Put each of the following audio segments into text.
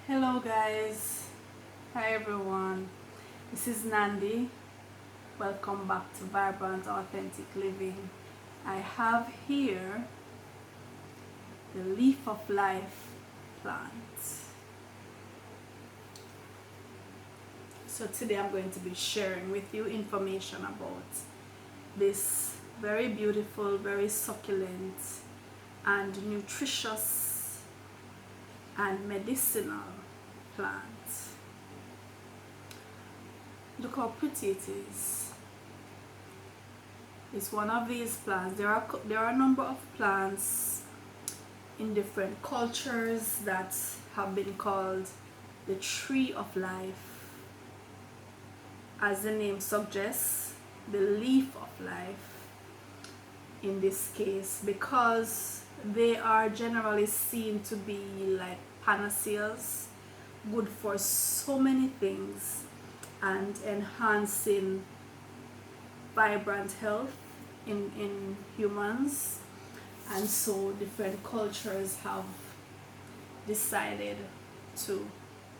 Hello guys, hi everyone, this is Nandi. Welcome back to Vibrant Authentic Living. I have here the leaf of life plant. So today I'm going to be sharing with you information about this very beautiful, very succulent and nutritious and medicinal plant. Look how pretty it is. It's one of these plants. There are a number of plants in different cultures that have been called the tree of life. As the name suggests, the leaf of life in this case, because they are generally seen to be like panaceas, good for so many things and enhancing vibrant health in humans. And so different cultures have decided to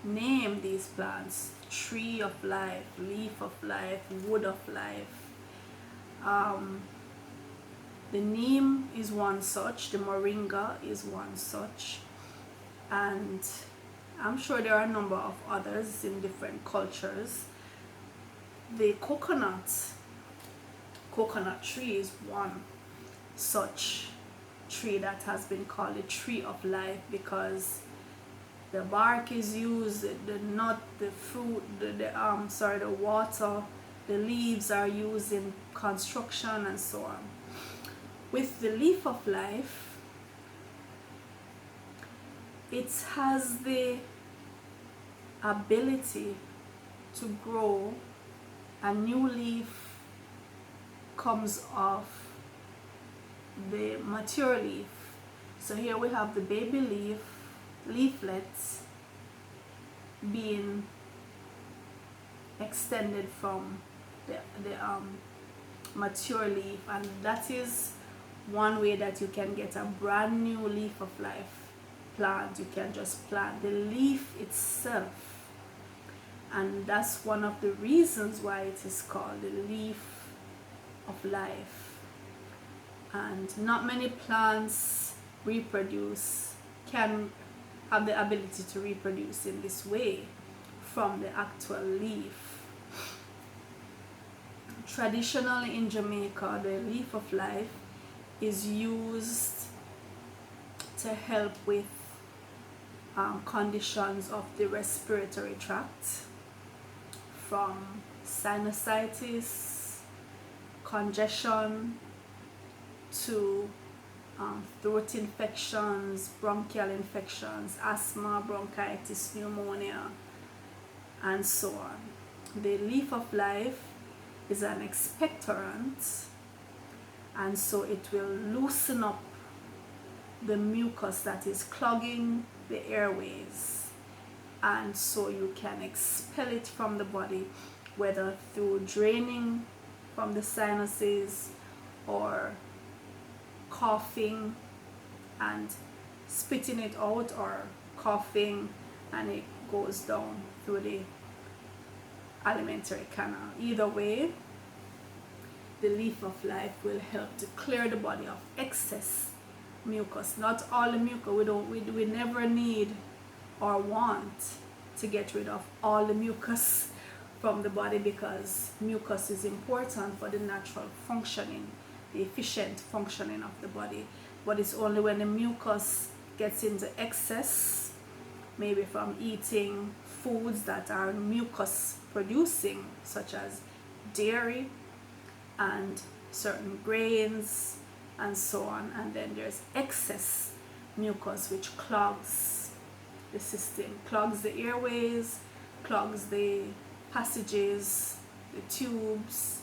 name these plants tree of life, leaf of life, wood of life. The neem is one such, the moringa is one such, and I'm sure there are a number of others in different cultures. The coconut tree is one such tree that has been called the tree of life, because the bark is used, the nut, the fruit, the water, the leaves are used in construction and so on. With the leaf of life, it has the ability to grow. A new leaf comes off the mature leaf. So here we have the baby leaflets being extended from the mature leaf, and that is one way that you can get a brand new leaf of life plant. You can just plant the leaf itself, and that's one of the reasons why it is called the leaf of life. And not many plants can have the ability to reproduce in this way from the actual leaf. Traditionally in Jamaica, the leaf of life is used to help with conditions of the respiratory tract, from sinusitis, congestion, to throat infections, bronchial infections, asthma, bronchitis, pneumonia, and so on. The leaf of life is an expectorant, and so it will loosen up the mucus that is clogging the airways, and so you can expel it from the body, whether through draining from the sinuses or coughing and spitting it out, or coughing and it goes down through the alimentary canal. Either way, the leaf of life will help to clear the body of excess mucus. Not all the mucus. We never need or want to get rid of all the mucus from the body, because mucus is important for the natural functioning, the efficient functioning of the body. But it's only when the mucus gets into excess, maybe from eating foods that are mucus producing, such as dairy and certain grains and so on, and then there's excess mucus which clogs the system, clogs the airways, clogs the passages, the tubes,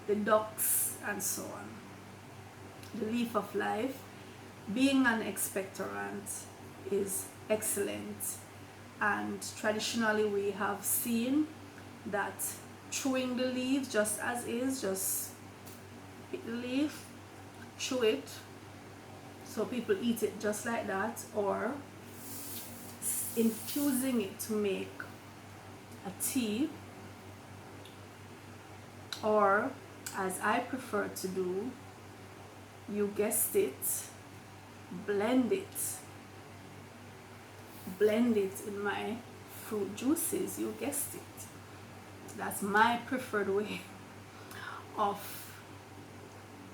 the ducts, and so on. The leaf of life, being an expectorant, is excellent, and traditionally we have seen that chewing the leaf just as is, just pick the leaf, chew it, so people eat it just like that, or infusing it to make a tea, or as I prefer to do, you guessed it, blend it in my fruit juices. You guessed it. That's my preferred way of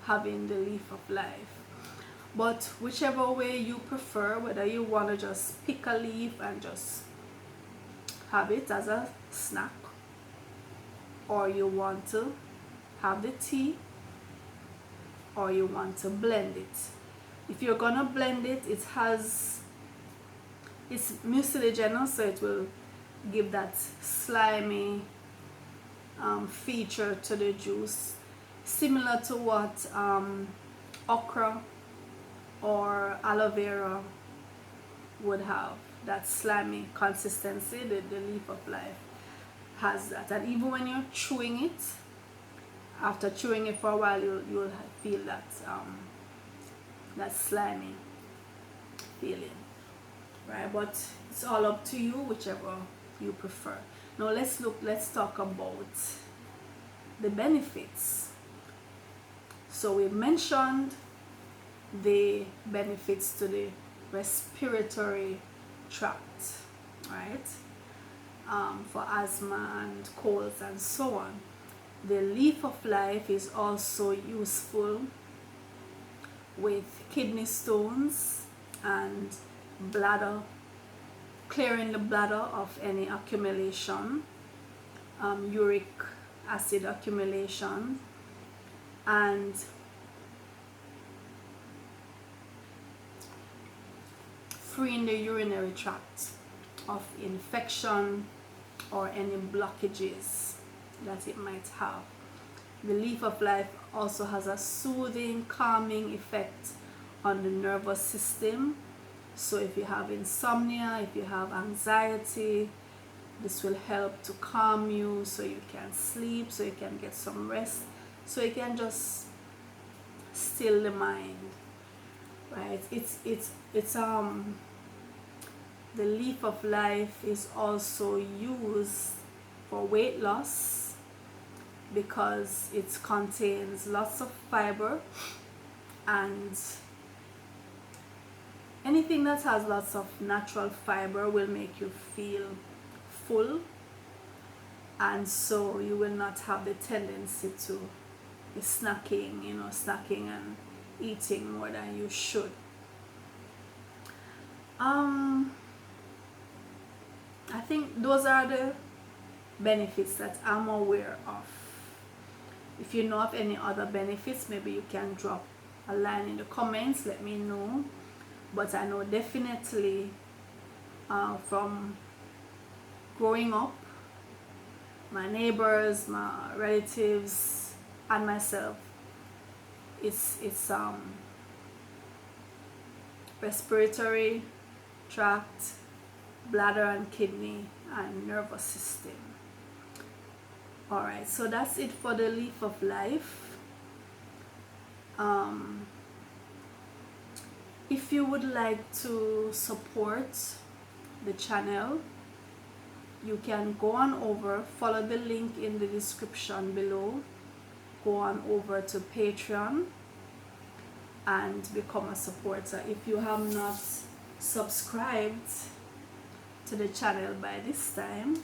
having the leaf of life. But whichever way you prefer, whether you want to just pick a leaf and just have it as a snack, or you want to have the tea, or you want to blend it. If you're gonna blend it, it's mucilaginous, so it will give that slimy feature to the juice, similar to what okra or aloe vera would have. That slimy consistency. The leaf of life has that, and even when you're chewing it, after chewing it for a while, you'll feel that that slimy feeling, right? But it's all up to you, whichever you prefer. Now let's talk about the benefits. So we mentioned the benefits to the respiratory tract, right? For asthma and colds and so on. The leaf of life is also useful with kidney stones and bladder, clearing the bladder of any accumulation, uric acid accumulation, and freeing the urinary tract of infection or any blockages that it might have. The leaf of life also has a soothing, calming effect on the nervous system. So if you have insomnia, if you have anxiety, this will help to calm you so you can sleep, so you can get some rest, so you can just still the mind, right? The leaf of life is also used for weight loss because it contains lots of fiber, and anything that has lots of natural fiber will make you feel full, and so you will not have the tendency to be snacking and eating more than you should. I think those are the benefits that I'm aware of. If you know of any other benefits, maybe you can drop a line in the comments, let me know. But I know definitely from growing up, my neighbors, my relatives, and myself, it's respiratory tract, bladder and kidney, and nervous system. Alright, so that's it for the leaf of life. If you would like to support the channel, you can go on over, follow the link in the description below, go on over to Patreon and become a supporter. If you have not subscribed to the channel by this time,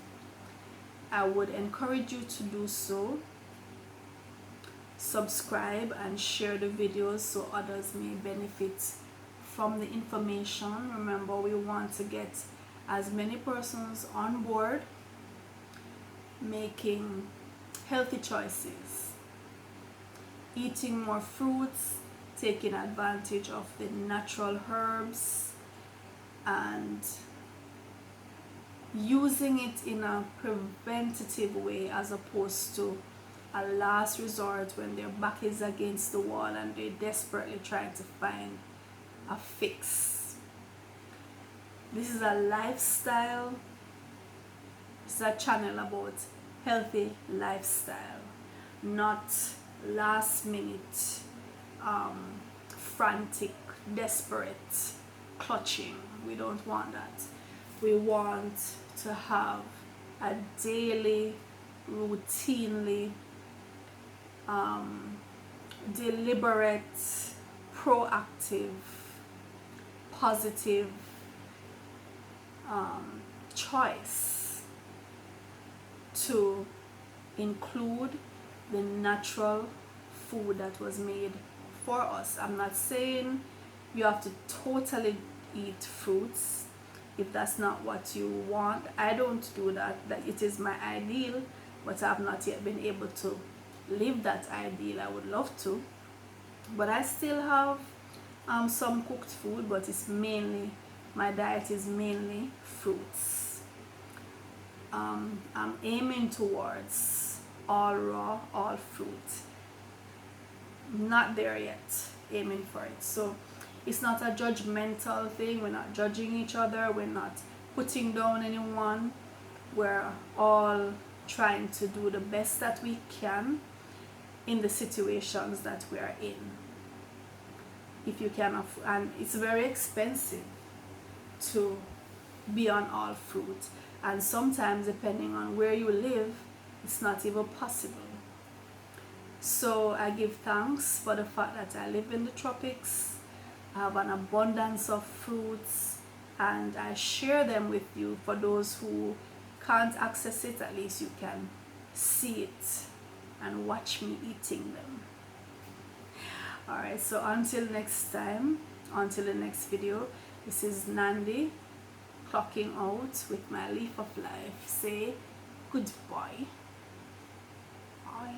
I would encourage you to do so. Subscribe and share the videos so others may benefit from the information. Remember, we want to get as many persons on board making healthy choices, eating more fruits, taking advantage of the natural herbs, and using it in a preventative way as opposed to a last resort when their back is against the wall and they're desperately trying to find a fix. This is a lifestyle. It's a channel about healthy lifestyle, not last minute frantic, desperate clutching. We don't want that. we want to have a daily, routinely, deliberate, proactive, positive choice to include the natural food that was made for us. I'm not saying you have to totally eat fruits if that's not what you want. I don't do that. That it is my ideal, but I've not yet been able to live that ideal. I would love to, but I still have some cooked food, but it's mainly, my diet is mainly fruits. I'm aiming towards all raw, all fruit. Not there yet, aiming for it. So it's not a judgmental thing. We're not judging each other. We're not putting down anyone. We're all trying to do the best that we can in the situations that we are in. If you can, and it's very expensive to be on all fruit, and sometimes depending on where you live, it's not even possible. So I give thanks for the fact that I live in the tropics. I have an abundance of fruits, and I share them with you. For those who can't access it, at least you can see it and watch me eating them. Alright, so until next time, until the next video, this is Nandi clocking out with my leaf of life. Say goodbye. Bye.